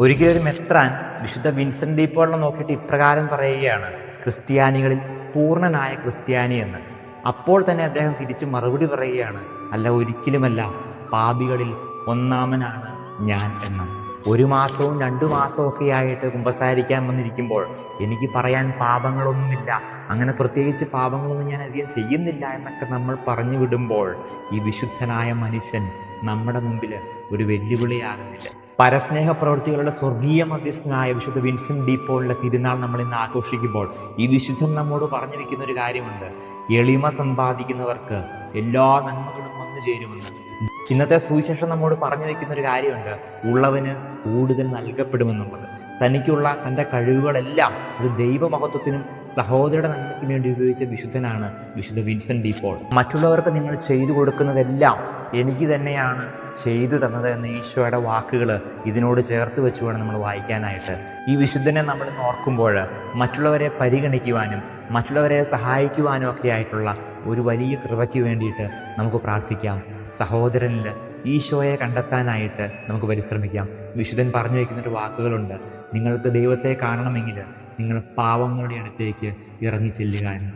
ഒരിക്കലൊരു മെത്രാൻ വിശുദ്ധ വിൻസെന്റ് ഡി പോളിനെ നോക്കിയിട്ട് ഇപ്രകാരം പറയുകയാണ്, ക്രിസ്ത്യാനികളിൽ പൂർണ്ണനായ ക്രിസ്ത്യാനി എന്ന്. അപ്പോൾ തന്നെ അദ്ദേഹം തിരിച്ചു മറുപടി പറയുകയാണ്, അല്ല, ഒരിക്കലുമല്ല, പാപികളിൽ ഒന്നാമനാണ് ഞാൻ എന്ന്. 1 മാസവും 2 മാസവും ഒക്കെ ആയിട്ട് കുമ്പസാരിക്കാൻ വന്നിരിക്കുമ്പോൾ എനിക്ക് പറയാൻ പാപങ്ങളൊന്നുമില്ല, അങ്ങനെ പ്രത്യേകിച്ച് പാപങ്ങളൊന്നും ഞാൻ അധികം ചെയ്യുന്നില്ല എന്നൊക്കെ നമ്മൾ പറഞ്ഞു വിടുമ്പോൾ ഈ വിശുദ്ധനായ മനുഷ്യൻ നമ്മുടെ മുമ്പിൽ ഒരു വെല്ലുവിളിയാകുന്നില്ല. പരസ്നേഹ പ്രവൃത്തികളുടെ സ്വർഗീയ മധ്യസ്ഥനായ വിശുദ്ധ വിൻസെന്റ് ഡി പോളിന്റെ തിരുനാൾ നമ്മൾ ഇന്ന് ആഘോഷിക്കുമ്പോൾ ഈ വിശുദ്ധൻ നമ്മോട് പറഞ്ഞു വെക്കുന്ന ഒരു കാര്യമുണ്ട്: എളിമ സമ്പാദിക്കുന്നവർക്ക് എല്ലാ നന്മകളും വന്നു ചേരുമെന്ന്. ഇന്നത്തെ സുവിശേഷം നമ്മോട് പറഞ്ഞു വെക്കുന്ന ഒരു കാര്യമുണ്ട്: ഉള്ളവന് കൂടുതൽ നൽകപ്പെടുമെന്നുള്ളത്. തനിക്കുള്ള തൻ്റെ കഴിവുകളെല്ലാം അത് ദൈവമഹത്വത്തിനും സഹോദരയുടെ നന്മയ്ക്കും വേണ്ടി ഉപയോഗിച്ച വിശുദ്ധനാണ് വിശുദ്ധ വിൻസെന്റ് ഡി പോൾ. മറ്റുള്ളവർക്ക് നിങ്ങൾ ചെയ്തു കൊടുക്കുന്നതെല്ലാം എനിക്ക് തന്നെയാണ് ചെയ്തു തന്നത് എന്ന ഈശോയുടെ വാക്കുകൾ ഇതിനോട് ചേർത്ത് വെച്ച് വേണം നമ്മൾ വായിക്കാനായിട്ട്. ഈ വിശുദ്ധനെ നമ്മൾ ഇന്ന് ഓർക്കുമ്പോൾ മറ്റുള്ളവരെ പരിഗണിക്കുവാനും മറ്റുള്ളവരെ സഹായിക്കുവാനും ഒക്കെ ആയിട്ടുള്ള ഒരു വലിയ കൃപയ്ക്ക് വേണ്ടിയിട്ട് നമുക്ക് പ്രാർത്ഥിക്കാം. സഹോദരനിൽ ഈശോയെ കണ്ടെത്താനായിട്ട് നമുക്ക് പരിശ്രമിക്കാം. വിശുദ്ധൻ പറഞ്ഞു വയ്ക്കുന്നൊരു വാക്കുകളുണ്ട്: നിങ്ങൾക്ക് ദൈവത്തെ കാണണമെങ്കിൽ നിങ്ങൾ പാവങ്ങളുടെ അടുത്തേക്ക് ഇറങ്ങിച്ചെല്ലുക എന്ന്.